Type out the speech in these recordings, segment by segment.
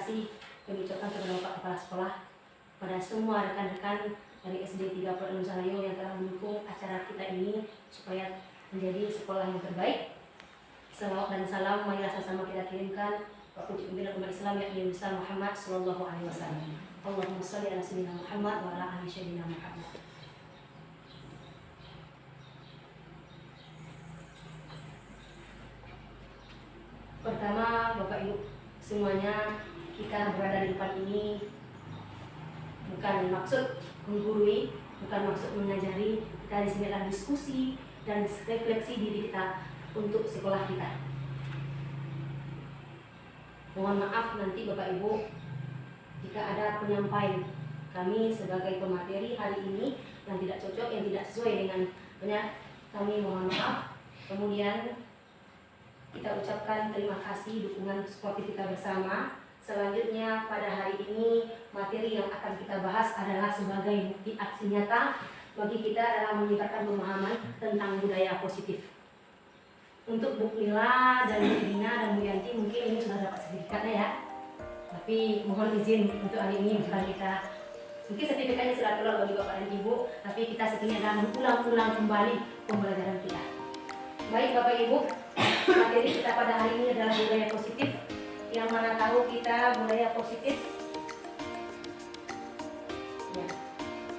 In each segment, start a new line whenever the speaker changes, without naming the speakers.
kasih kami ucapkan kepada Bapak Kepala Sekolah, pada semua rekan-rekan dari SD 3 Pondok Nusanayo yang telah mendukung acara kita ini supaya menjadi sekolah yang terbaik. Salawat dan salam marilah sama-sama kita kirimkan kepada pimpinan umat Islam yakni Nabi Muhammad sallallahu alaihi wasallam. Allahumma shalli ala sayyidina Muhammad wa ala ali sayyidina Muhammad. Pertama, Bapak Ibu semuanya, kita berada di depan ini bukan maksud menggurui, bukan maksud mengajari. Kita di sini adalah diskusi dan refleksi diri kita untuk sekolah kita. Mohon maaf nanti Bapak Ibu jika ada penyampaian kami sebagai pemateri hari ini yang tidak cocok, yang tidak sesuai dengan kami mohon maaf. Kemudian kita ucapkan terima kasih dukungan sportif kita bersama. Selanjutnya pada hari ini materi yang akan kita bahas adalah sebagai bukti aksi nyata bagi kita dalam meningkatkan pemahaman tentang budaya positif. Untuk Bu Lila dan Bu Dina dan Bu Yanti mungkin ini sudah dapat sertifikatnya ya. Tapi mohon izin untuk hari ini bukan kita, mungkin sertifikatnya sudah keluar bagi Bapak dan Ibu, tapi kita setidaknya adalah mengulang-ulang kembali pembelajaran kita. Baik Bapak Ibu, materi kita pada hari ini adalah budaya positif. Yang mana tahu kita budaya positif ya.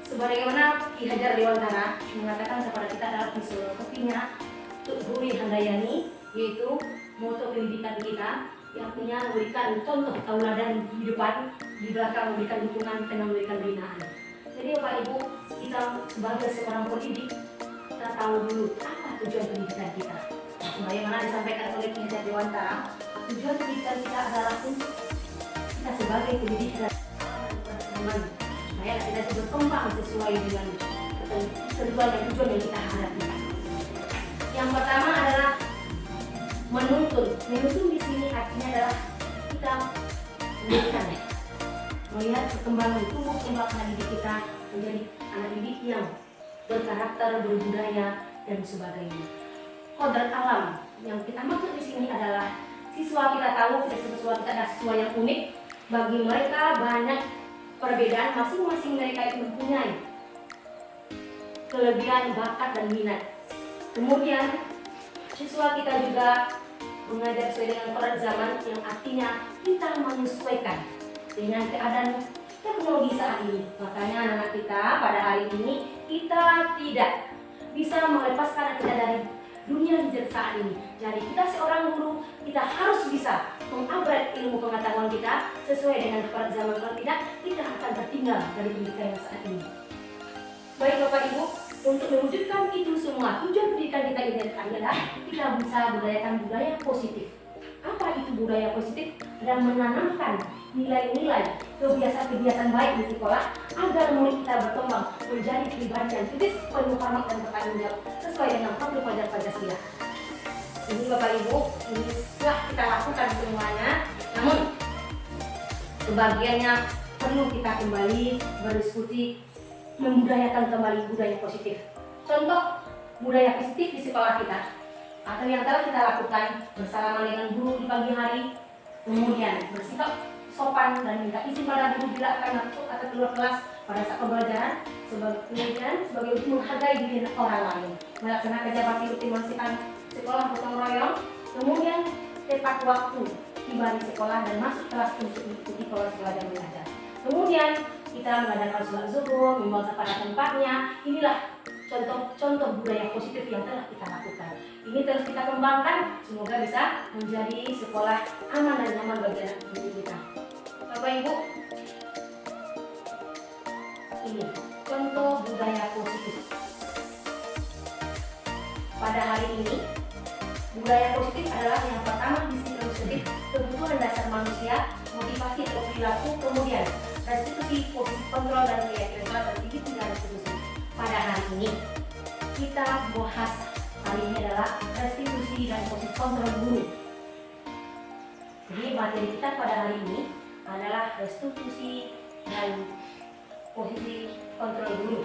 Sebagaimana Ki Hajar Dewantara mengatakan kepada kita dalam filosofinya Tughuri Handayani, yaitu moto pendidikan kita yang punya memberikan contoh tauladan di depan, di belakang memberikan dukungan, tengah memberikan binaan. Jadi Bapak Ibu, kita sebagai seorang pendidik, kita tahu dulu apa tujuan pendidikan kita. Sebagaimana disampaikan oleh Ki Hajar Dewantara, tujuan pendidikan kita adalah untuk kita sebagai pendidik dan teman, supaya kita berkembang sesuai dengan tujuan yang kita harapkan. Yang pertama adalah menuntun. Menuntun di sini artinya adalah kita melihat perkembangan tumbuh kembang anak didik kita menjadi anak didik yang berkarakter, berbudaya dan sebagainya. Kodrat alam yang kita maksud di sini adalah siswa kita tahu siswa kita adalah siswa yang unik. Bagi mereka banyak perbedaan, masing-masing mereka itu mempunyai kelebihan, bakat dan minat. Kemudian siswa kita juga mengajar sesuai dengan kodrat zaman, yang artinya kita menyesuaikan dengan keadaan teknologi saat ini. Makanya anak-anak kita pada hari ini kita tidak bisa melepaskan kita dari dunia digital saat ini. Jadi kita seorang guru, kita harus bisa mengupgrade ilmu pengetahuan kita sesuai dengan kodrat zaman. Kalau tidak, kita akan tertinggal dari pendidikan yang saat ini. Baik Bapak Ibu, untuk mewujudkan itu semua, tujuan pendidikan kita ini adalah kita bisa budayakan budaya positif. Apa itu budaya positif? Dan menanamkan nilai-nilai, kebiasaan-kebiasaan baik di sekolah agar murid kita berkembang menjadi pribadi yang kritis, penuh hormat dan bertanggung jawab sesuai dengan prinsip pelajar Pancasila. Ini Bapak Ibu, ini sudah kita lakukan semuanya. Namun sebagiannya perlu kita kembali berdiskusi, membudayakan kembali budaya positif. Contoh budaya positif di sekolah kita atau yang telah kita lakukan: bersalaman dengan guru di pagi hari, kemudian bersikap sopan dan minta izin pada guru bila akan masuk atau keluar kelas pada saat pembelajaran, kemudian sebagai untuk menghargai diri orang lain, melaksanakan jabatan rutin membersihkan sekolah gotong royong, kemudian tepat waktu tiba di sekolah dan masuk kelas untuk mengikuti proses belajar mengajar. Kemudian kita mengadakan sholat zuhur, membawa pada tempatnya. Inilah contoh-contoh budaya positif yang telah kita lakukan. Ini terus kita kembangkan, semoga bisa menjadi sekolah aman dan nyaman bagi anak didik kita. Bapak Ibu, ini contoh budaya positif. Pada hari ini, budaya positif adalah yang pertama disiplin, kebutuhan dasar manusia, motivasi atau perilaku, kemudian restitusi, posisi kontrol dan keyakinan dan segitiga restitusi. Pada hari ini kita bahas kali ini adalah restitusi dan posisi kontrol guru. Jadi materi kita pada hari ini adalah restitusi dan posisi kontrol guru.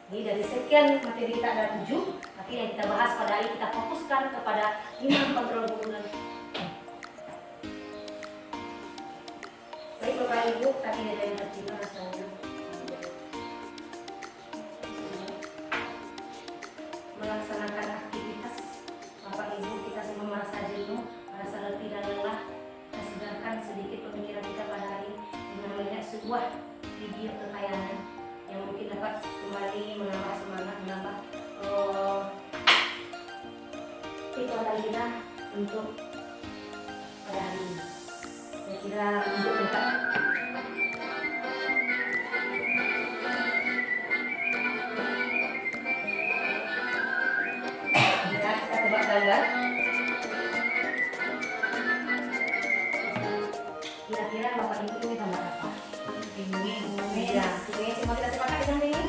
Jadi dari sekian materi kita ada 7, tapi yang kita bahas pada hari kita fokuskan kepada 5 kontrol guru dan Bapak Ibu, tadi ada yang tercipta rasanya melaksanakan aktivitas. Bapak Ibu, kita semua merasa jenuh, merasa letih dan lelah. Kita segarkan sedikit pemikiran kita pada hari ini dengan melihat sebuah video kekayaan yang mungkin dapat kembali menambah semangat, menambah kekuatan kita untuk pada hari ini. Saya kira untuk dekat. Ya, kita coba gambar. Kira-kira Bapak Ibu ini gambar apa? Ini ya, ini semua kita sepakat dengan ini.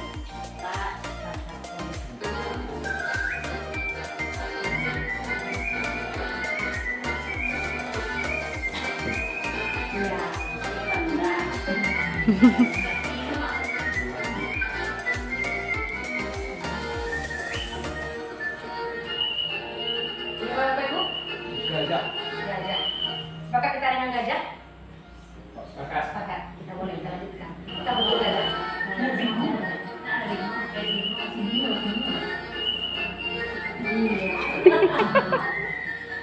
Ya, ini Bapak Ibu?
Gajah.
Gajah. Sepakat kita dengan gajah?
Sepakat.
Sepakat. Kita boleh kita lanjutkan. Kita betul gajah.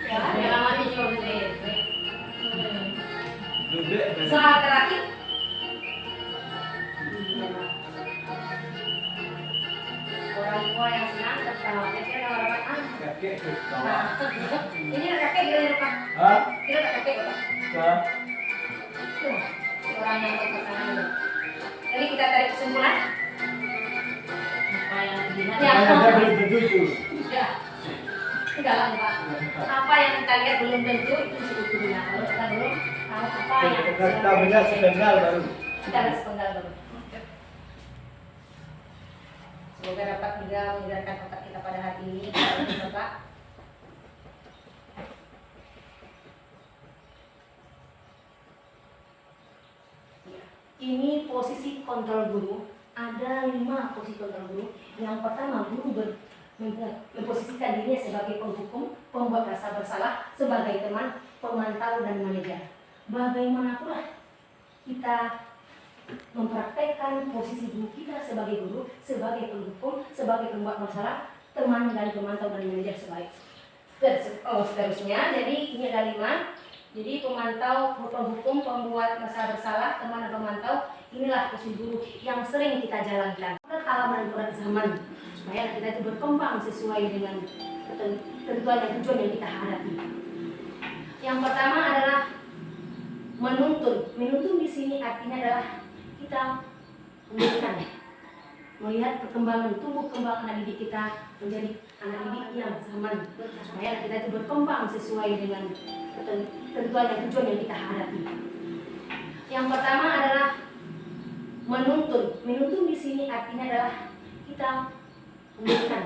Ya, namanya juga
Duduk.
soal terakhir. Orang tua yang senang tertawa. Kira-kira gambar apa?
Kakek ke bawah.
Nah, ini kakek kira apa?
Hah?
Kira kakek apa?
Hah?
Tuh, si orang yang berpasangan ini. Jadi kita tarik kesimpulan.
Apa yang dilihat?
Ya.
Ada belum tentu itu.
Ya. Enggak lah, Pak. Apa yang kita lihat belum tentu itu disebut dunia. Kalau kita belum tahu apa yang
Kita benar sepenggal baru.
kita harus penggal baru. Semoga dapat juga menyegarkan otak kita pada hari ini. Bapak. Ya. Ini posisi kontrol guru. Ada 5 posisi kontrol guru. Yang pertama, guru memposisikan dirinya sebagai penghukum, pembuat rasa bersalah, sebagai teman, pemantau dan manajer. Bagaimana pula kita mempraktekkan posisi guru kita sebagai guru, sebagai penghukum, sebagai pembuat masalah, teman dan pemantau dan manajer sebaik. Seterusnya, jadi ini ada 5. Jadi pemantau, penghukum, pembuat masalah bersalah, teman dan pemantau, inilah posisi guru yang sering kita jalankan. Alam dan zaman supaya kita itu berkembang sesuai dengan ketentuan dan tujuan yang kita hadapi. Yang pertama adalah menuntun. Menuntun di sini artinya adalah kita memberikan, melihat perkembangan tumbuh kembang anak didik kita menjadi anak didik yang zaman supaya kita itu berkembang sesuai dengan ketentuan dan tujuan yang kita hadapi. Yang pertama adalah menuntun. Menuntun di sini artinya adalah kita memberikan,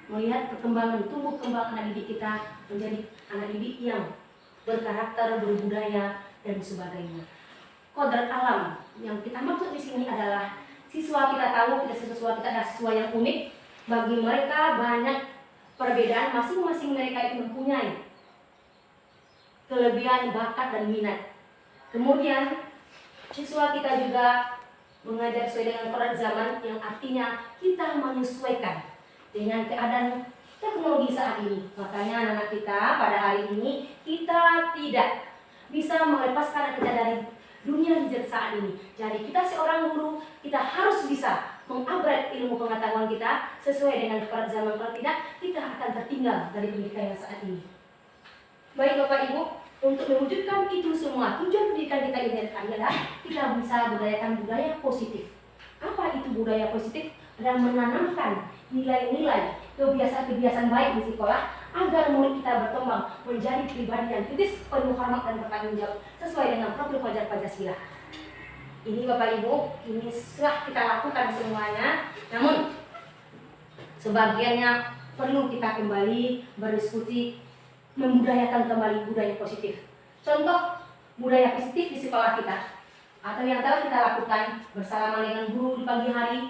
melihat perkembangan tumbuh kembang anak didik kita menjadi anak didik yang berkarakter, berbudaya dan sebagainya. Kodrat alam yang kita maksud di sini adalah siswa kita tahu siswa kita adalah siswa yang unik. Bagi mereka banyak perbedaan, masing-masing mereka itu mempunyai kelebihan, bakat dan minat. Kemudian siswa kita juga mengajar sesuai dengan kodrat zaman yang artinya kita menyesuaikan dengan keadaan teknologi saat ini. Makanya anak-anak kita pada hari ini kita tidak bisa melepaskan kita dari dunia digital saat ini. Jadi kita seorang guru, kita harus bisa mengupgrade ilmu pengetahuan kita sesuai dengan kodrat zaman. Kalau tidak, kita akan tertinggal dari pendidikan yang saat ini. Baik Bapak Ibu, untuk mewujudkan itu semua, tujuan pendidikan kita ini adalah kita bisa budayakan budaya positif. Apa itu budaya positif? Dan menanamkan nilai-nilai, kebiasaan-kebiasaan baik di sekolah agar murid kita berkembang menjadi pribadi yang kritis, penuh hormat dan bertanggung jawab sesuai dengan profil pelajar Pancasila. Ini Bapak Ibu, ini setelah kita lakukan semuanya, namun sebagiannya perlu kita kembali berdiskusi, membudayakan kembali budaya positif. Contoh budaya positif di sekolah kita, atau yang telah kita lakukan bersalaman dengan guru di pagi hari,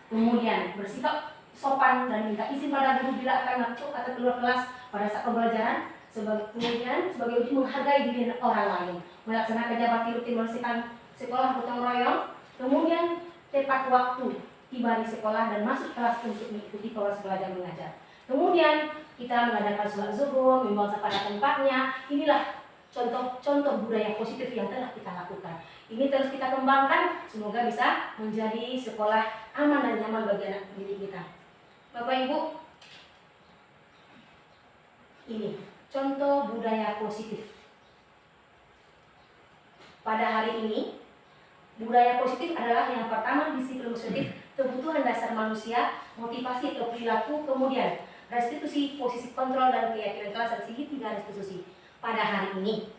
kemudian bersikap sopan dan minta izin pada guru bila akan masuk atau keluar kelas pada saat pembelajaran. Kemudian sebagai wujud menghargai diri orang lain, melaksanakan jabatan rutin membersihkan sekolah gotong royong, kemudian tepat waktu tiba di sekolah dan masuk kelas untuk mengikuti proses belajar mengajar. Kemudian kita mengadakan sholat zuhur, membuang sampah pada tempatnya. Inilah contoh-contoh budaya positif yang telah kita lakukan. Ini terus kita kembangkan, semoga bisa menjadi sekolah aman dan nyaman bagi anak didik kita. Bapak Ibu, ini contoh budaya positif. Pada hari ini, budaya positif adalah yang pertama disiplin positif, kebutuhan dasar manusia, motivasi atau perilaku, kemudian restitusi, posisi kontrol dan keyakinan kelas dan segitiga restitusi. Pada hari ini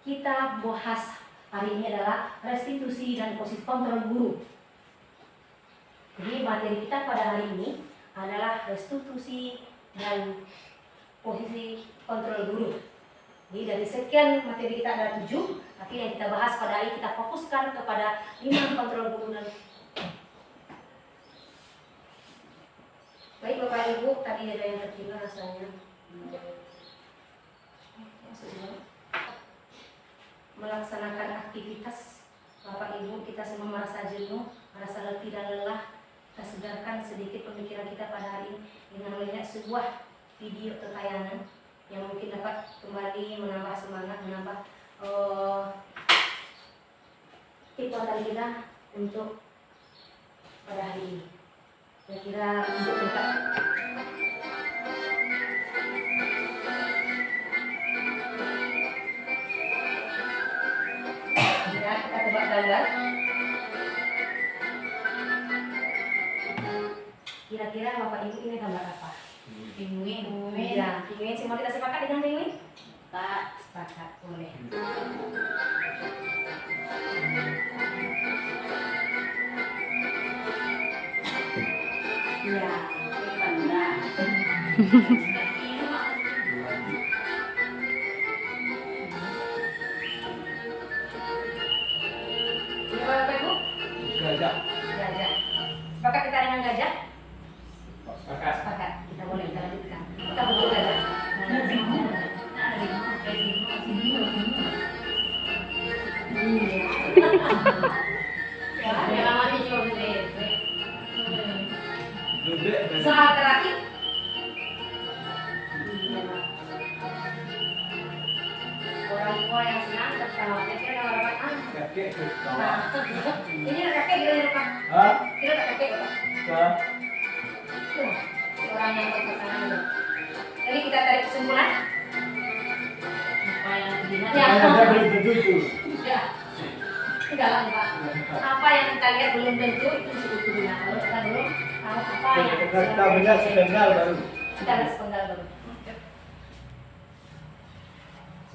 kita bahas hari ini adalah restitusi dan posisi kontrol guru. Jadi materi kita pada hari ini adalah restitusi dan posisi kontrol guru. Jadi dari sekian materi kita ada 7, tapi yang kita bahas pada hari kita fokuskan kepada 5 kontrol guru dan baik Bapak Ibu, tadi ada yang tertinggal rasanya. Melaksanakan aktivitas Bapak Ibu, kita semua merasa jenuh, merasa letih dan lelah. Kita segarkan sedikit pemikiran kita pada hari ini dengan melihat sebuah video atau tayangan yang mungkin dapat kembali menambah semangat, menambah kekuatan kita untuk pada hari ini. Saya kira untuk dekat. Ya, kita coba gambar. Kira-kira Bapak Ibu ini gambar apa?
Pinguin.
Ya, pinguin. Semua kita sepakat dengan pinguin?
Tak.
Sepakat, boleh. Ya,
Panda.
ini Bapak Ibu?
Gajah.
Gajah. Sepakat kita dengan gajah?
Sepakat.
Sepakat. Kita boleh kita lanjutkan. Kita betul gajah. Ya, namanya juga betul.
Duduk.
Soal terakhir. Orang tua yang senang tertawa. Kira nomor apa?
Kakek ke bawah.
Nah, ini kakek kira nomor apa?
Hah?
Kira kakek apa?
Ke?
Orang yang berpasangan itu. Jadi kita tarik kesimpulan.
Apa yang dilihat?
Ya.
Ada belum tentu.
Ya. Enggak lah Pak. Apa yang kita lihat belum tentu itu disebut gurunya. Kalau kita belum tahu apa yang
Kita melihat sepenggal baru.
kita lihat sepenggal baru.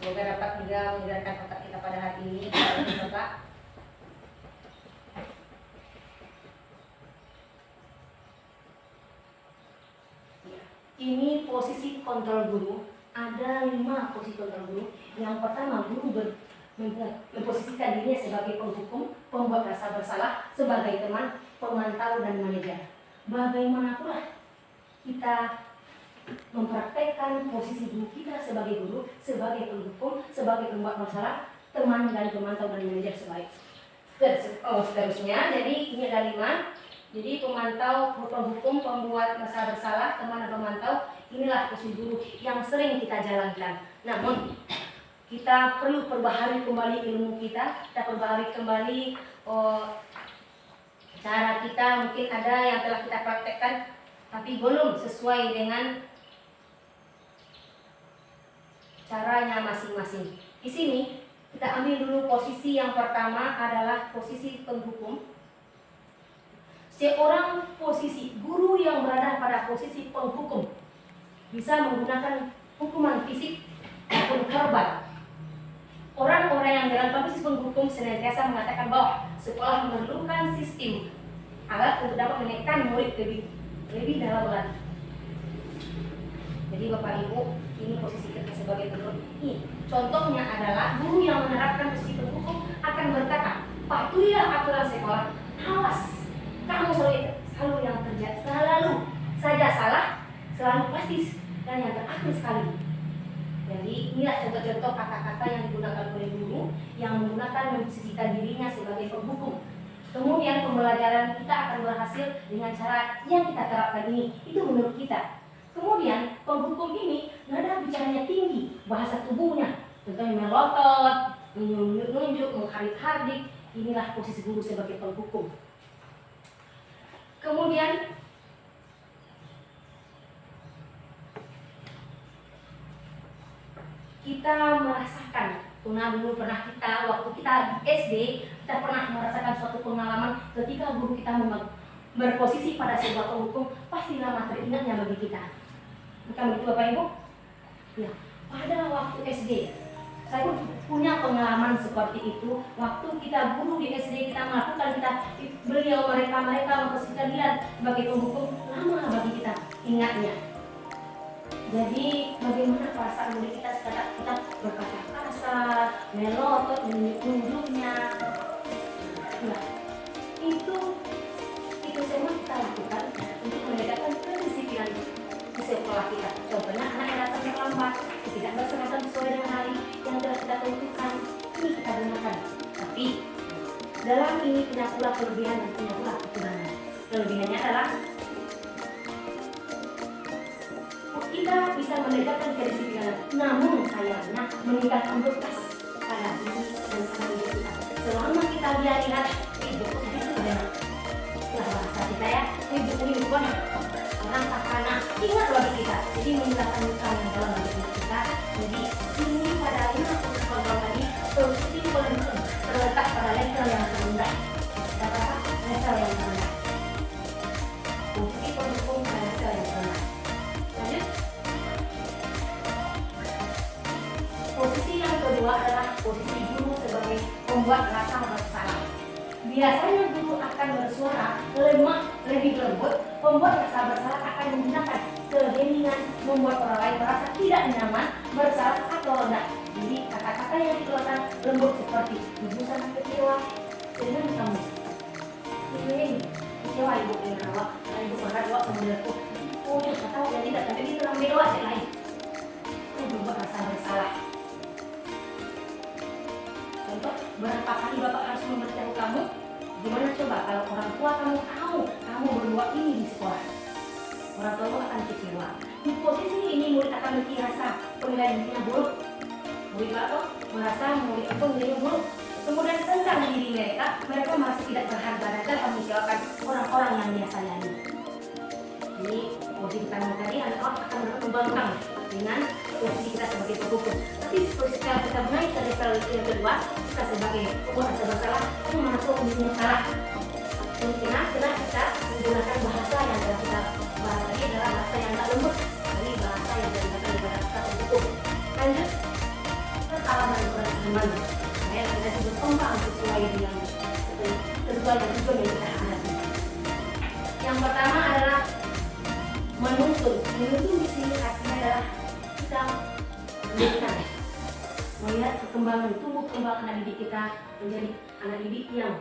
Semoga dapat juga menyegarkan otak kita pada hari ini. Kita coba. Ya. Ini posisi kontrol guru. Ada 5 posisi kontrol guru. Yang pertama, guru memposisikan dirinya sebagai penghukum, pembuat rasa bersalah, sebagai teman, pemantau dan manajer. Bagaimana pula kita mempraktekkan posisi guru kita sebagai guru, sebagai penghukum, sebagai pembuat masalah, teman dan pemantau dan manajer sebaik. Seterusnya, jadi ini ada 5. Jadi pemantau, penghukum, pembuat masalah bersalah, teman dan pemantau, inilah posisi guru yang sering kita jalankan. Namun kita perlu perbaharui kembali ilmu kita perbaharui kembali cara kita. Mungkin ada yang telah kita praktekkan tapi belum sesuai dengan caranya masing-masing. Di sini kita ambil dulu posisi yang pertama adalah posisi penghukum. Seorang posisi guru yang berada pada posisi penghukum bisa menggunakan hukuman fisik maupun verbal. Orang-orang yang dalam posisi penghukum senantiasa mengatakan bahwa sekolah memerlukan sistem alat untuk dapat menekan murid lebih dalam lagi. Jadi Bapak Ibu, ini posisi kita sebagai guru. Ini contohnya adalah guru yang menerapkan posisi penghukum akan berkata, patuhilah aturan sekolah. Awas, kamu selalu yang terjadi, selalu saja salah, selalu pasti dan yang terakhir sekali. Jadi inilah contoh-contoh kata-kata yang digunakan oleh guru yang menggunakan memposisikan dirinya sebagai penghukum. Kemudian pembelajaran kita akan berhasil dengan cara yang kita terapkan ini. Itu menurut kita. Kemudian penghukum ini nada bicaranya tinggi, bahasa tubuhnya, contohnya melotot, menunjuk, menghardik-hardik. Inilah posisi guru sebagai penghukum. Kemudian kita merasakan, dulu pernah kita waktu kita di SD, kita pernah merasakan suatu pengalaman ketika guru kita berposisi pada sebuah penghukum, pastilah materi ingatnya bagi kita. Bukan begitu Bapak Ibu? Ya, pada waktu SD, saya pun punya pengalaman seperti itu. Waktu kita guru di SD kita melakukan, beliau mereka memposisikan dia sebagai penghukum, lama bagi kita ingatnya. Jadi bagaimana perasaan murid kita sekarang kita berkata kasar, melotot, menunjuknya. Nah, itu semua kita lakukan untuk menegakkan kedisiplinan di sekolah kita. Contohnya anak yang datang terlambat, tidak berseragam sesuai dengan hari yang telah kita tentukan, ini kita gunakan. Tapi dalam ini punya pula kelebihan dan punya pula kekurangan. Kelebihannya adalah kita bisa menegakkan kedisiplinan, namun sayangnya meningkatkan bekas pada diri dan pada diri kita. Selama kita lihat itu benar. Bahasa kita ya, ibu ini bukan orang takana, ingat bagi kita. Jadi meningkatkan luka yang dalam bagi kita. Jadi ini pada lima program tadi positif momentum terletak pada level yang terendah. Kata level yang terendah. Positif pendukung pada level yang terendah. Lanjut. Posisi yang kedua adalah posisi guru sebagai pembuat rasa bersalah. Biasanya guru akan bersuara lebih lembut, pembuat rasa bersalah akan menggunakan keheningan, membuat orang lain merasa tidak nyaman, bersalah atau rendah. Jadi kata-kata yang dikeluarkan lembut seperti ibu sangat kecewa dengan kamu. Ini kecewa ibu dengan awak, ibu pernah doa sebenarnya. Oh, nggak tahu yang tidak, tapi itu namanya doa yang lain. Itu membuat rasa bersalah. Contoh, berapa kali bapak harus memberitahu kamu? Gimana coba kalau orang tua kamu tahu kamu berbuat ini di sekolah? Orang tua akan kecewa. Di posisi ini murid akan merasa penilaian dirinya buruk. Murid apa? Merasa murid itu dirinya buruk. Kemudian tentang diri mereka merasa tidak berharga dan dapat mengecewakan orang-orang yang dia sayangi. Jadi posisi kamu tadi anak akan berkembang dengan posisi kita sebagai penghukum. Tapi posisi kita naik ke level yang kedua, kita sebagai pembuat rasa bersalah itu masuk dunia salah. Karena kita menggunakan bahasa yang telah kita bahas tadi adalah bahasa yang tak lembut, dari bahasa yang digunakan kepada kita penghukum. Lanjut ke halaman teman. Saya kita sebut kembang sesuai dengan tujuan yang kita hadapi. Yang pertama adalah menuntun. Menuntun di sini artinya adalah kita melihat perkembangan tumbuh kembang anak didik kita menjadi anak didik yang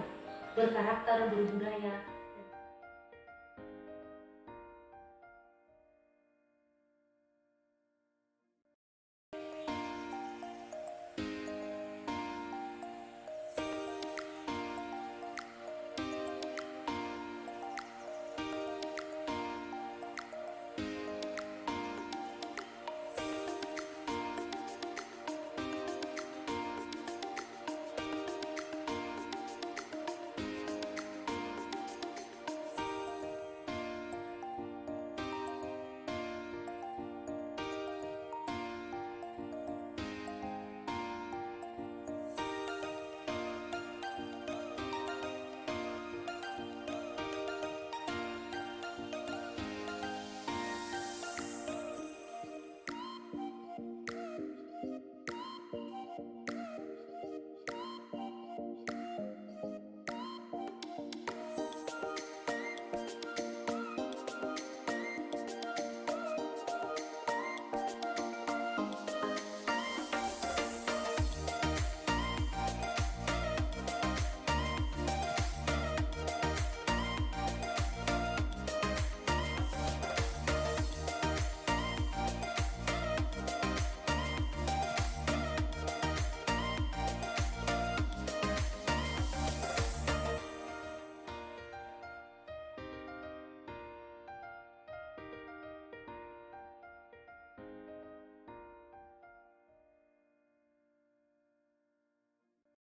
berkarakter, berbudaya,